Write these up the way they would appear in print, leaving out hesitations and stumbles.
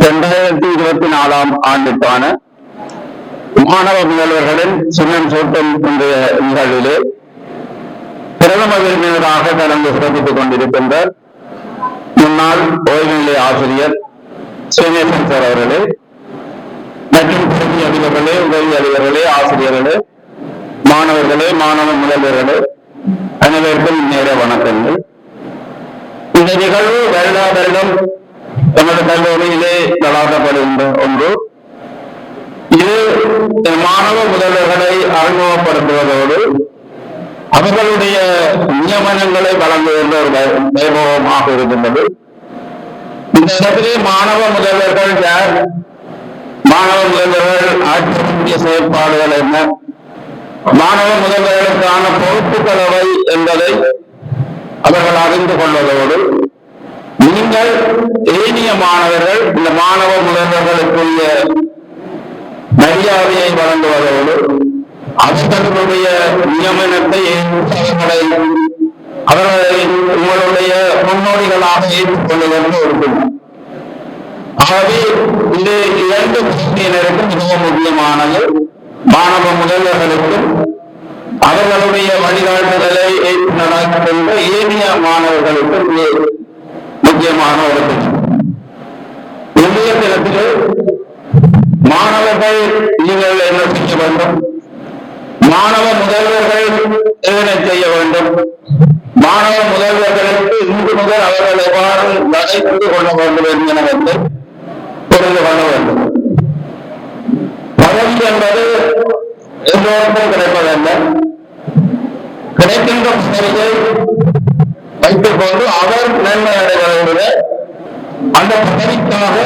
2024 ஆண்டுக்கான மாணவ முதல்வர்களின் சின்னம் சூட்டும் இன்றைய நிகழ்விலே பிரதம விருந்தினராக கலந்து சிறப்பித்துக் கொண்டிருக்கின்ற முன்னாள் ஓய்வு நிலை ஆசிரியர் ஸ்ரீநேசன் சார் அவர்களே மற்றும் பிரதி அதிபர்களே, உதவி அதிபர்களே, ஆசிரியர்களே, மாணவர்களே, மாணவ முதல்வர்களே, அனைவருக்கும் நேர வணக்கங்கள். இந்த நிகழ்வு வருடா வருடம் எமது கல்லூரியிலே நடாத்தப்படுகின்ற ஒன்று. இது மாணவ முதல்வர்களை அறிமுகப்படுத்துவதோடு அவர்களுடைய நியமனங்களை வழங்குகின்ற ஒரு வைபவமாக இருக்கின்றது. இந்த இடத்திலே மாணவ முதல்வர்கள் யார், மாணவ முதல்வர்கள் ஆற்றிய செயற்பாடுகள் என்ன, மாணவ முதல்வர்களுக்கான பொறுப்புகள் எவை என்பதை அவர்கள் அறிந்து கொள்வதோடு நீங்கள் ஏனைய மாணவர்கள் இந்த மாணவ முதல்வர்களுக்குரிய மரியாதையை வழங்குவதோடு அவர்களுடைய நியமனத்தை அவர்களை உங்களுடைய முன்னோடிகளாக ஏற்றுக்கொள்ளுவது ஒரு. ஆகவே இந்த இரண்டு பகுதியினருக்கும் மிகவும் முக்கியமானது. மாணவ முதல்வர்களுக்கும் அவர்களுடைய வழிகாட்டுதலை ஏற்று நடக்கின்ற ஏனைய மாணவர்களுக்கும் முக்கியமான ஒரு இன்றைய தினத்தில் மாணவர்கள் நீங்கள் என்ன செய்ய வேண்டும், மாணவ முதல்வர்கள் என்ன செய்ய வேண்டும், மாணவ முதல்வர்களுக்கு இன்று முதல் அவர்கள் எவ்வாறு நடைபெற்று கொள்ள வேண்டும் என்பதை புரிந்து கொள்ள வேண்டும். பதவி என்பது எல்லோருக்கும் கிடைப்பதல்ல. கிடைக்கின்ற பதவியை வைத்துக் கொண்டு அவர் நன்மை அடைவதை அந்த பதவிக்காக,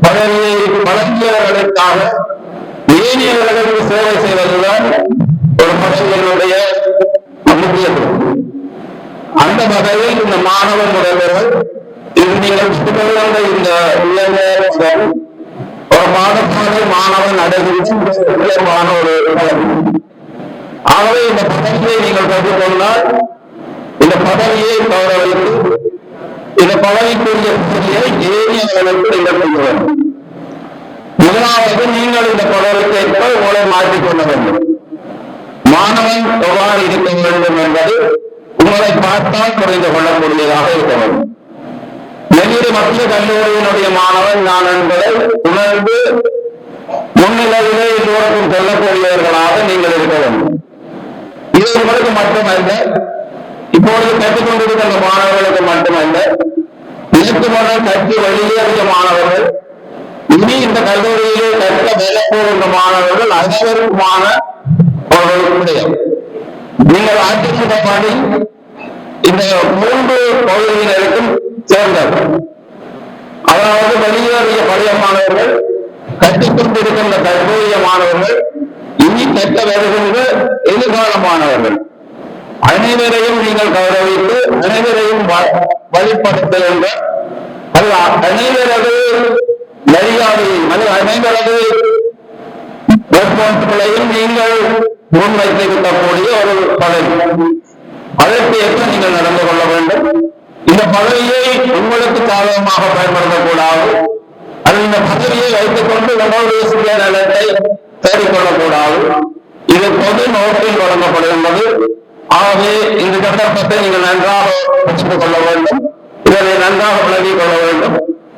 பதவியை வழங்கியவர்களுக்காக ஏனையவர்களுக்கு சேவை செய்வதுதான் ஒரு பதவியினுடைய முக்கியத்துவம். அந்த வகையில் இந்த மாணவ முதல்வர்கள் நீங்கள் இந்த ஒரு மாதப்பாடு மாணவன் அடைகின்ற ஒரு. ஆகவே இந்த பதவியை நீங்கள் கற்றுக்கொண்டால் இந்த பதவியை கௌரவித்து இந்த பதவிக்குரிய பதவியை ஏனையவர்களுக்கு நீங்கள் செய்ய வேண்டும். முதலாவது நீங்கள் இந்த பதவிக்கேற்ப உங்களை மாற்றிக்கொள்ள வேண்டும். மாணவன் எவ்வாறு இருக்க வேண்டும் என்பது உங்களை பார்த்தால் புரிந்து கொள்ளக்கூடியதாக இருக்க வேண்டும். நெகிரி மத்திய கல்லூரியினுடைய மாணவன் நான் என்பதை உணர்ந்து முன்னிலையிலே தூரத்தில் செல்லக்கூடியவர்களாக நீங்கள் இருக்க வேண்டும். இது உங்களுக்கு மட்டுமல்ல, இப்பொழுது கற்றுக் கொண்டிருக்கின்ற மாணவர்களுக்கு மட்டுமல்ல, இதற்கு முன்னர் கற்று வெளியேறிய மாணவர்கள், இனி இந்த கல்லூரியிலே கற்க வேலைப்போகின்ற மாணவர்கள் அனைவருக்குமான நீங்கள் ஆட்சிப்படி இந்த 3 பகுதியினருக்கும் சேர்ந்தவர். அதாவது வெளியேறிய பழைய மாணவர்கள், கற்றுக் கொண்டிருக்கின்ற தற்போதைய மாணவர்கள், இனி கற்க வருகின்ற எதிர்கால மாணவர்கள் அனைவரையும் நீங்கள் கௌரவித்து அனைவரையும் வழிபடுத்துகின்ற அனைவரது மரியாதையும் அனைவரது ரெஸ்பான்சிபிளையும் நீங்கள் முன்வைத்திருக்கக்கூடிய ஒரு பதவி. அதற்கு ஏற்ப நீங்கள் நடந்து கொள்ள வேண்டும். இந்த பதவியை உங்களுக்கு சாதகமாக பயன்படுத்தக்கூடாது. அது இந்த பதவியை வைத்துக் கொண்டு உங்களுடைய சுயநலத்தை தேடிக்கொள்ளக்கூடாது. இது பொது நோக்கில் வழங்கப்படுகின்றது. ஆகவே இந்த சந்தர்ப்பத்தை நீங்கள் நன்றாக புரிந்து கொள்ள வேண்டும். இதனை நன்றாக விளங்கிக் கொள்ள வேண்டும்.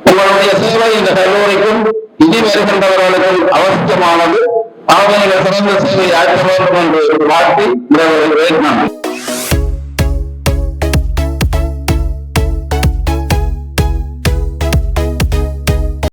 உங்களுடைய சேவை இந்த கல்லூரிக்கும் இனி வருகின்றவர்களுக்கும் அவசியமானது. ஆகவே நீங்கள் சிறந்த சேவை ஆற்ற வேண்டும் என்று வாழ்த்தி நன்றி.